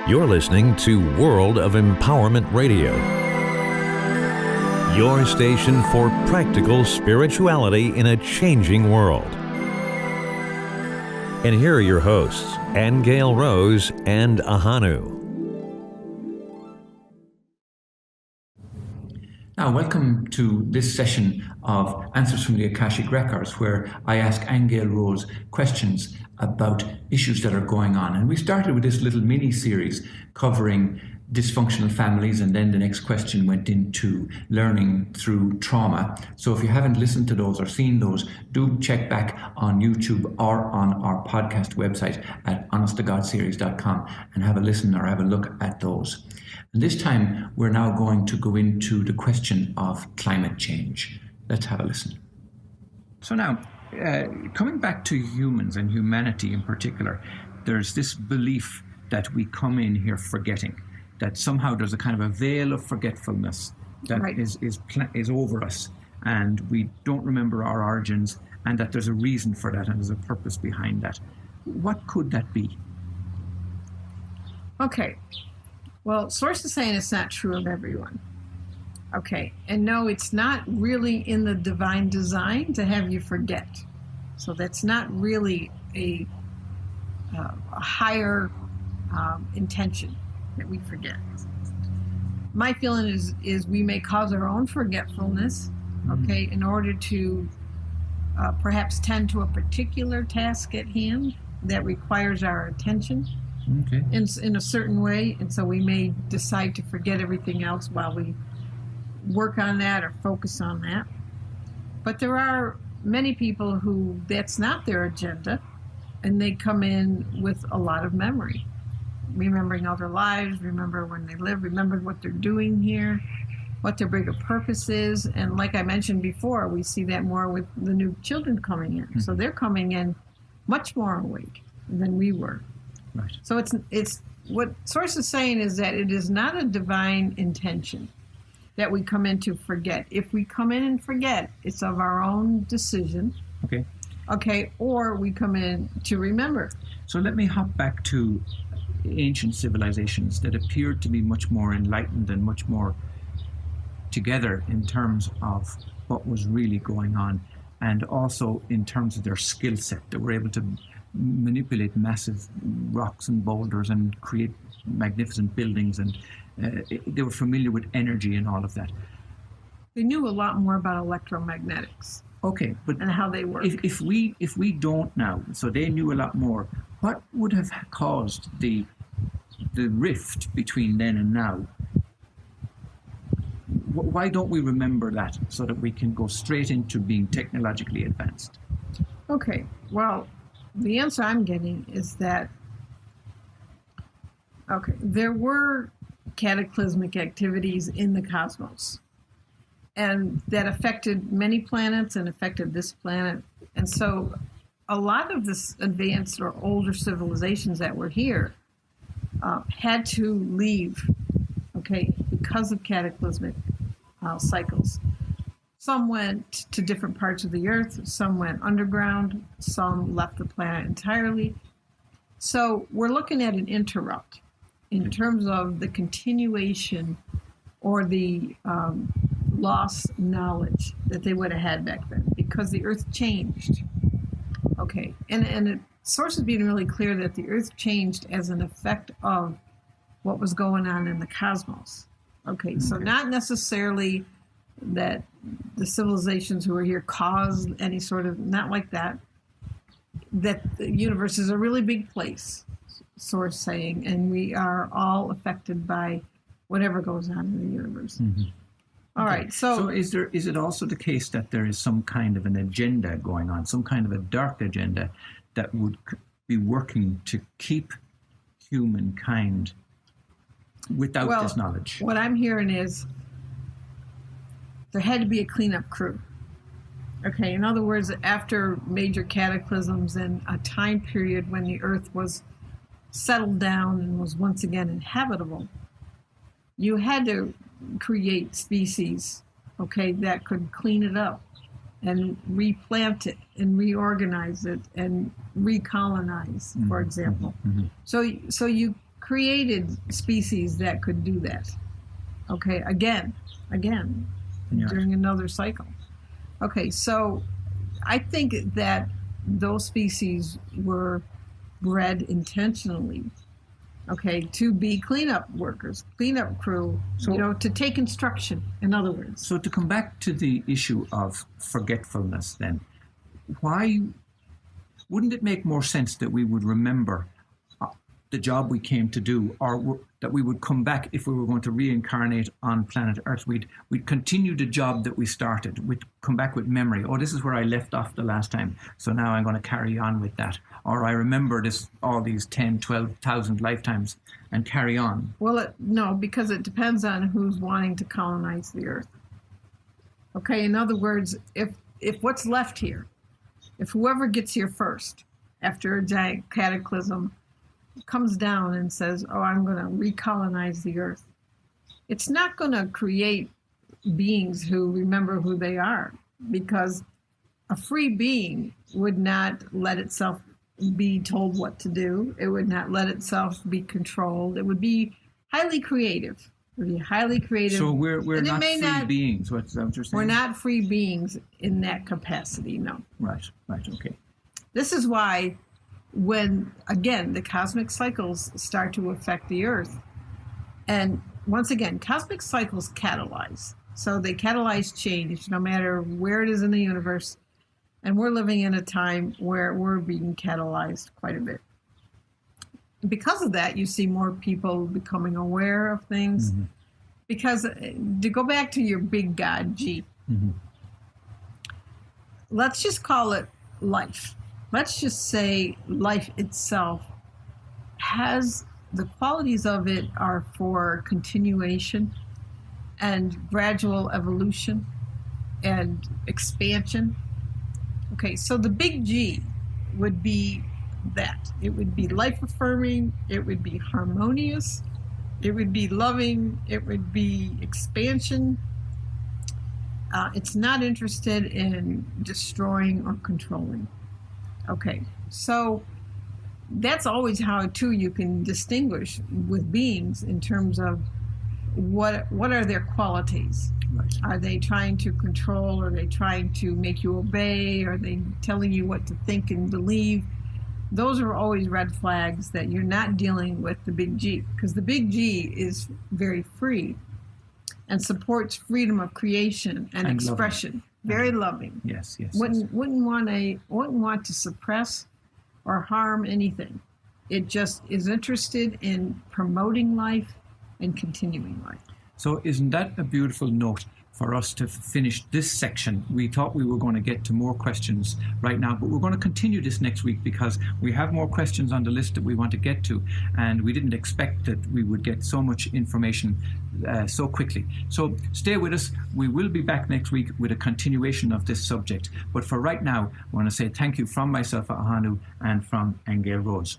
You're listening to World of Empowerment Radio, your station for practical spirituality in a changing world. And here are your hosts, Aingeal Rose and Ahonu. Now, welcome to this session of Answers from the Akashic Records, where I ask Aingeal Rose questions about issues that are going on. And we started with this little mini-series covering dysfunctional families, and then the next question went into learning through trauma. So if you haven't listened to those or seen those, do check back on YouTube or on our podcast website at honesttogodseries.com and have a listen or have a look at those. And this time, we're now going to go into the question of climate change. Let's have a listen. So now, coming back to humans and humanity in particular, there's this belief that we come in here forgetting, that somehow there's a kind of a veil of forgetfulness that is over us, and we don't remember our origins, and that there's a reason for that and there's a purpose behind that. What could that be? Okay. Well, sources saying it's not true of everyone. Okay. And no, it's not really in the divine design to have you forget. So that's not really a higher intention that we forget. My feeling is we may cause our own forgetfulness, okay, in order to perhaps tend to a particular task at hand that requires our attention. Okay. In a certain way, and so we may decide to forget everything else while we work on that or focus on that. But there are many people who that's not their agenda, and they come in with a lot of memory, remembering all their lives, remember when they live, remember what they're doing here, what their bigger purpose is. And like I mentioned before, we see that more with the new children coming in. So they're coming in much more awake than we were. Right. So it's what Source is saying is that it is not a divine intention that we come in to forget. If we come in and forget, it's of our own decision. Okay, or we come in to remember. So let me hop back to ancient civilizations that appeared to be much more enlightened and much more together in terms of what was really going on, and also in terms of their skill set. They were able to manipulate massive rocks and boulders and create magnificent buildings, and they were familiar with energy and all of that. They knew a lot more about electromagnetics. Okay, but and how they work. If we don't now, so they knew a lot more. What would have caused the rift between then and now? Why don't we remember that so that we can go straight into being technologically advanced? Okay, well, the answer I'm getting is that, there were cataclysmic activities in the cosmos, and that affected many planets and affected this planet. And so a lot of this advanced or older civilizations that were here had to leave, because of cataclysmic cycles. Some went to different parts of the earth, some went underground, some left the planet entirely. So we're looking at an interrupt in terms of the continuation or the lost knowledge that they would have had back then, because the earth changed. Okay, and the source is being really clear that the earth changed as an effect of what was going on in the cosmos. Okay, so not necessarily that the civilizations who were here caused any sort of, not like that, that the universe is a really big place, source saying, and we are all affected by whatever goes on in the universe. All right, so is it also the case that there is some kind of an agenda going on, some kind of a dark agenda that would be working to keep humankind without this knowledge? What I'm hearing is there had to be a cleanup crew. Okay, in other words, after major cataclysms and a time period when the earth was settled down and was once again inhabitable, you had to create species, that could clean it up and replant it and reorganize it and recolonize, for example. So you created species that could do that. Okay, again, during another cycle. Okay, so I think that those species were bred intentionally, okay, to be cleanup workers, cleanup crew, to take instruction, in other words. So to come back to the issue of forgetfulness then, why wouldn't it make more sense that we would remember the job we came to do, or that we would come back if we were going to reincarnate on planet Earth? We'd continue the job that we started. We'd come back with memory. Oh, this is where I left off the last time, so now I'm going to carry on with that. Or I remember all these 10, 12,000 lifetimes and carry on. Well, no, because it depends on who's wanting to colonize the Earth. Okay, in other words, if what's left here, if whoever gets here first after a giant cataclysm comes down and says, oh, I'm going to recolonize the Earth, it's not going to create beings who remember who they are, because a free being would not let itself be told what to do. It would not let itself be controlled. It would be highly creative. It would be highly creative. So we're not free beings. What's that what you're saying? We're not free beings in that capacity, no. Right, okay. This is why when, again, the cosmic cycles start to affect the Earth, and once again, cosmic cycles catalyze. So they catalyze change no matter where it is in the universe. And we're living in a time where we're being catalyzed quite a bit. Because of that, you see more people becoming aware of things. Mm-hmm. Because to go back to your big God, G, let's just call it life. Let's just say life itself has the qualities of it are for continuation and gradual evolution and expansion. Okay, so the big G would be that. It would be life-affirming, it would be harmonious, it would be loving, it would be expansion. It's not interested in destroying or controlling. Okay, so that's always how, too, you can distinguish with beings in terms of what are their qualities. Right. Are they trying to control? Are they trying to make you obey? Are they telling you what to think and believe? Those are always red flags that you're not dealing with the big G, because the big G is very free and supports freedom of creation and expression. Loving. Very loving. Yes. Wouldn't want to suppress or harm anything. It just is interested in promoting life and continuing life. So isn't that a beautiful note for us to finish this section? We thought we were going to get to more questions right now, but we're going to continue this next week because we have more questions on the list that we want to get to, and we didn't expect that we would get so much information so quickly. So stay with us. We will be back next week with a continuation of this subject. But for right now, I want to say thank you from myself, Ahonu, and from Aingeal Rose.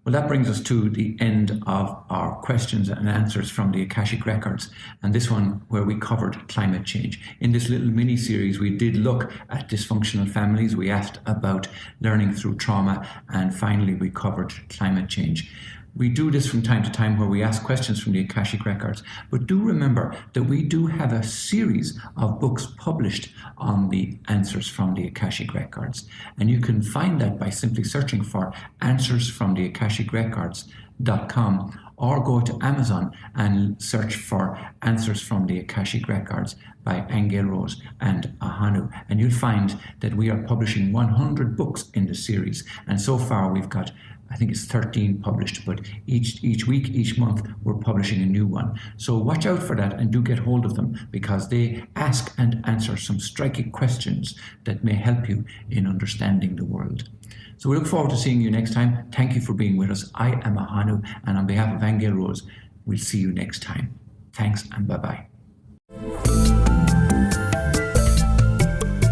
Well, that brings us to the end of our questions and answers from the Akashic Records, and this one where we covered climate change. In this little mini-series, we did look at dysfunctional families, we asked about learning through trauma, and finally we covered climate change. We do this from time to time where we ask questions from the Akashic Records, but do remember that we do have a series of books published on the answers from the Akashic Records. And you can find that by simply searching for Answers from the AkashicRecords.com, or go to Amazon and search for Answers from the Akashic Records by Aingeal Rose and Ahonu. And you'll find that we are publishing 100 books in the series. And so far we've got, I think it's 13 published, but each week, each month, we're publishing a new one. So watch out for that and do get hold of them, because they ask and answer some striking questions that may help you in understanding the world. So we look forward to seeing you next time. Thank you for being with us. I am Ahonu, and on behalf of Aingeal Rose, we'll see you next time. Thanks and bye-bye.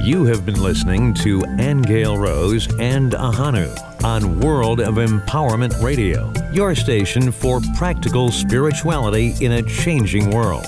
You have been listening to Aingeal Rose and Ahonu on World of Empowerment Radio, your station for practical spirituality in a changing world.